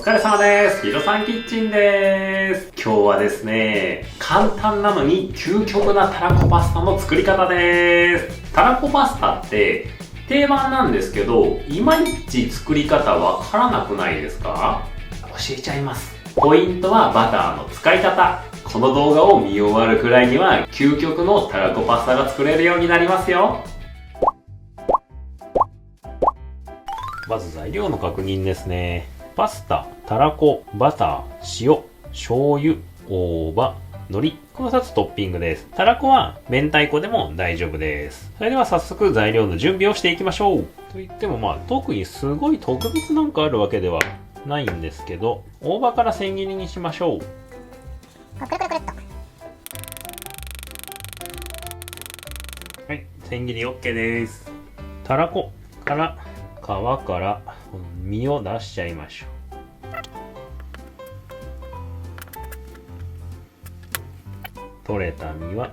疲れ様です。ヒロさんキッチンです。今日はですね、簡単なのに究極なたらこパスタの作り方です。たらこパスタって定番なんですけど、いまいち作り方わからなくないですか？教えちゃいます。ポイントはバターの使い方。この動画を見終わるくらいには究極のたらこパスタが作れるようになりますよ。まず材料の確認ですね。パスタ、たらこ、バター、塩、醤油、大葉、海苔。この2つトッピングです。たらこは明太子でも大丈夫です。それでは早速材料の準備をしていきましょう。と言っても特にすごい特別なんかあるわけではないんですけど、大葉から千切りにしましょう。くるくるくるっと。はい、千切り OK です。たらこから皮から身を出しちゃいましょう。取れた身はい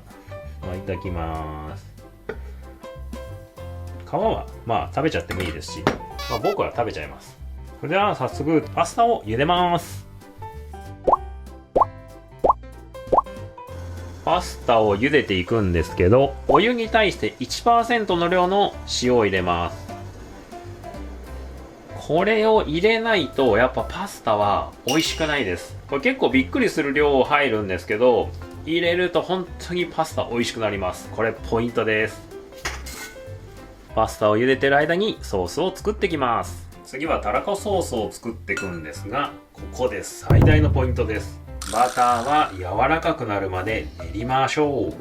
ただきます。皮は食べちゃってもいいですし、僕は食べちゃいます。それでは早速パスタを茹でます。パスタを茹でていくんですけど、お湯に対して 1% の量の塩を入れます。これを入れないとやっぱパスタは美味しくないです。これ結構びっくりする量入るんですけど、入れると本当にパスタ美味しくなります。これポイントです。パスタを茹でてる間にソースを作っていきます。次はたらこソースを作っていくんですが、ここで最大のポイントです。バターは柔らかくなるまで練りましょう。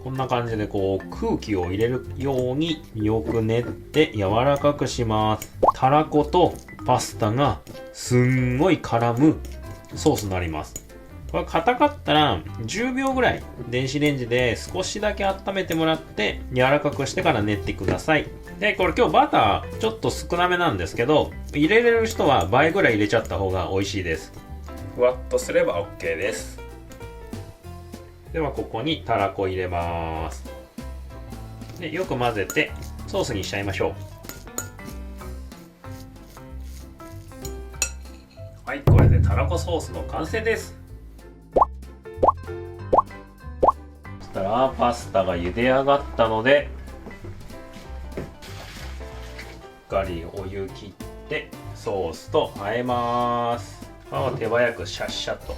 こんな感じで空気を入れるようによく練って柔らかくします。たらことパスタがすんごい絡むソースになります。これ硬かったら10秒ぐらい電子レンジで少しだけ温めてもらって柔らかくしてから練ってください。で、これ今日バターちょっと少なめなんですけど、入れれる人は倍ぐらい入れちゃった方が美味しいです。ふわっとすれば OK です。ではここにたらこ入れます。で、よく混ぜてソースにしちゃいましょう。はい、これでたらこソースの完成です。そしたらパスタが茹で上がったので、しっかりお湯切ってソースと和えます。手早くシャッシャッと。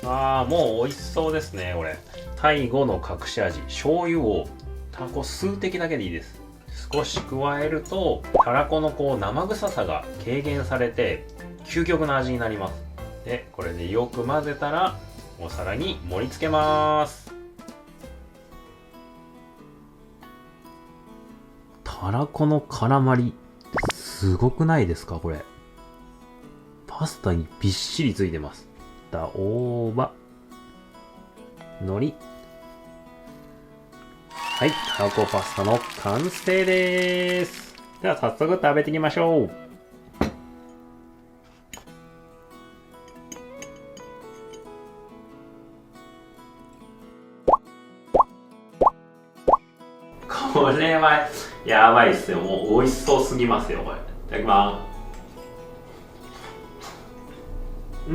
もう美味しそうですね。これ最後の隠し味、醤油をたらこ数滴だけでいいです。少し加えるとたらこの生臭さが軽減されて究極の味になります。で、これでよく混ぜたらお皿に盛り付けます。たらこの絡まりすごくないですか？これパスタにびっしりついてます。大葉、海苔。はい、たらこパスタの完成です。では早速食べていきましょう。これはやばいっすよ。もう美味しそうすぎますよ。これいただきます。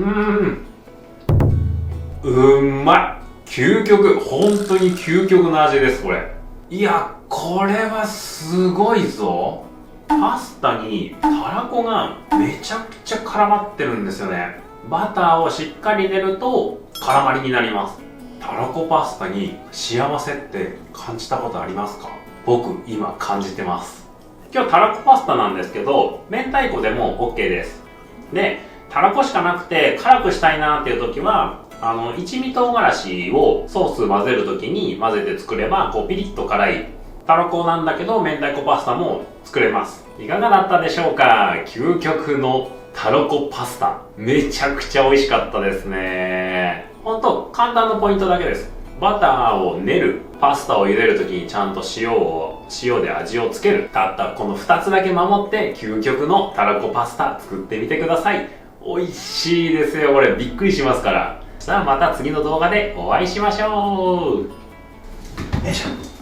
うまい。究極、本当に究極の味です。これ、いや、これはすごいぞ。パスタにたらこがめちゃくちゃ絡まってるんですよね。バターをしっかり入れると絡まりになります。たらこパスタに幸せって感じたことありますか？僕今感じてます。今日たらこパスタなんですけど、明太子でも OK です。で、たらこしかなくて辛くしたいなっていう時は一味唐辛子をソース混ぜる時に混ぜて作ればピリッと辛いたらこなんだけど明太子パスタも作れます。いかがだったでしょうか？究極のたらこパスタ、めちゃくちゃ美味しかったですね。ほんと簡単なポイントだけです。バターを練る、パスタを茹でるときにちゃんと塩で味をつける、たったこの2つだけ守って究極のたらこパスタ作ってみてください。美味しいですよ。これびっくりしますから。さあまた次の動画でお会いしましょう。よいしょ。